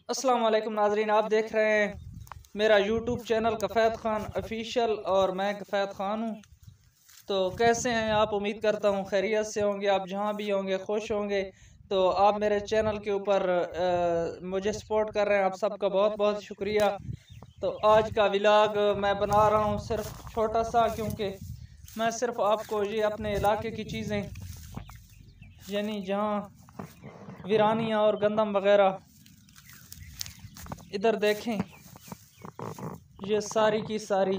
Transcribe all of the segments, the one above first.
अस्सलाम वालेकुम नाजरीन, आप देख रहे हैं मेरा यूट्यूब चैनल कफ़ैत ख़ान ऑफिशियल और मैं कफ़ैत ख़ान हूँ। तो कैसे हैं आप? उम्मीद करता हूँ खैरियत से होंगे। आप जहाँ भी होंगे खुश होंगे। तो आप मेरे चैनल के ऊपर मुझे सपोर्ट कर रहे हैं, आप सबका बहुत बहुत शुक्रिया। तो आज का व्लॉग मैं बना रहा हूँ सिर्फ छोटा सा, क्योंकि मैं सिर्फ आपको ये अपने इलाके की चीज़ें, यानी जहाँ वीरानियाँ और गंदम वगैरह, इधर देखें, ये सारी की सारी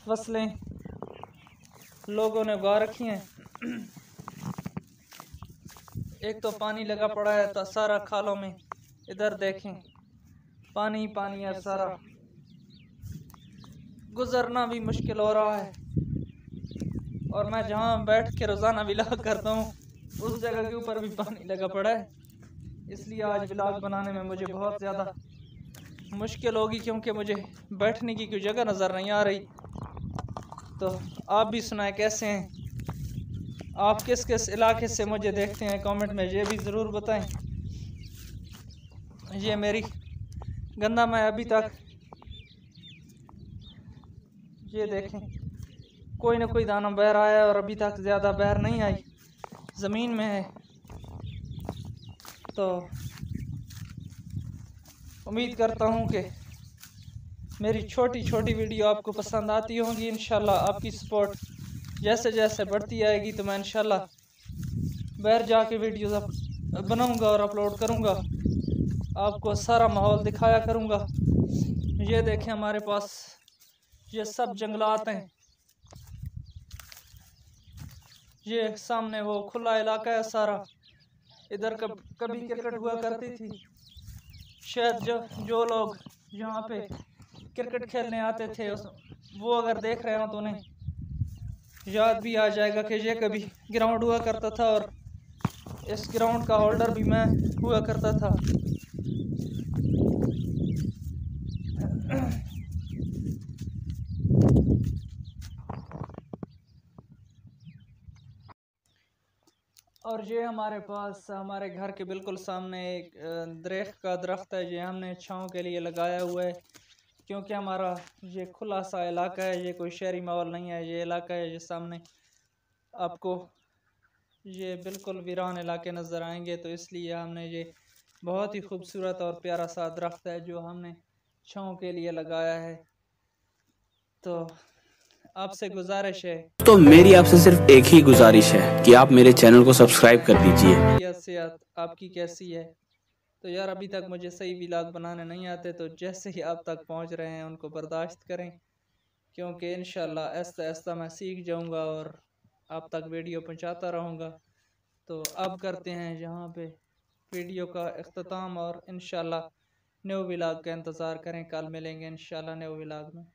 फसलें लोगों ने उगा रखी हैं। एक तो पानी लगा पड़ा है तो सारा खालों में, इधर देखें पानी पानी है सारा, गुजरना भी मुश्किल हो रहा है। और मैं जहाँ बैठ के रोज़ाना व्लॉग करता हूँ उस जगह के ऊपर भी पानी लगा पड़ा है, इसलिए आज व्लॉग बनाने में मुझे बहुत ज़्यादा मुश्किल होगी, क्योंकि मुझे बैठने की कोई जगह नज़र नहीं आ रही। तो आप भी सुनाएं कैसे हैं, आप किस किस इलाके से मुझे देखते हैं, कमेंट में ये भी ज़रूर बताएं। ये मेरी गंदम है, अभी तक ये देखें कोई ना कोई दाना बह रहा है और अभी तक ज़्यादा बहर नहीं आई, ज़मीन में है। तो उम्मीद करता हूँ कि मेरी छोटी छोटी वीडियो आपको पसंद आती होंगी। इंशाल्लाह आपकी सपोर्ट जैसे जैसे बढ़ती आएगी तो मैं इंशाल्लाह बाहर जाके वीडियो बनाऊंगा और अपलोड करूंगा, आपको सारा माहौल दिखाया करूंगा। ये देखें हमारे पास ये सब जंगलात हैं, ये सामने वो खुला इलाका है सारा। इधर कभी क्रिकेट हुआ करती थी, शायद जो लोग यहाँ पे क्रिकेट खेलने आते थे वो अगर देख रहे हो तो उन्हें याद भी आ जाएगा कि ये कभी ग्राउंड हुआ करता था और इस ग्राउंड का होल्डर भी मैं हुआ करता था। और ये हमारे पास हमारे घर के बिल्कुल सामने एक दरख्त का दरख्त है, ये हमने छाँव के लिए लगाया हुआ है, क्योंकि हमारा ये खुला सा इलाका है, ये कोई शहरी माहौल नहीं है। ये इलाका है, ये सामने आपको ये बिल्कुल वीरान इलाके नज़र आएंगे, तो इसलिए हमने ये बहुत ही खूबसूरत और प्यारा सा दरख्त है जो हमने छाँव के लिए लगाया है। तो आपसे गुजारिश है, तो मेरी आपसे सिर्फ एक ही गुजारिश है कि आप मेरे चैनल को सब्सक्राइब कर दीजिए। सेहत आपकी कैसी है? तो यार अभी तक मुझे सही व्लॉग बनाने नहीं आते, तो जैसे ही आप तक पहुंच रहे हैं उनको बर्दाश्त करें, क्योंकि इंशाल्लाह आहिस्ता आहिस्ता मैं सीख जाऊंगा और आप तक वीडियो पहुंचाता रहूंगा। तो अब करते हैं यहाँ पे वीडियो का इख्तिताम और इंशाल्लाह न्यू व्लॉग का इंतज़ार करें। कल मिलेंगे इंशाल्लाह न्यू व्लॉग में।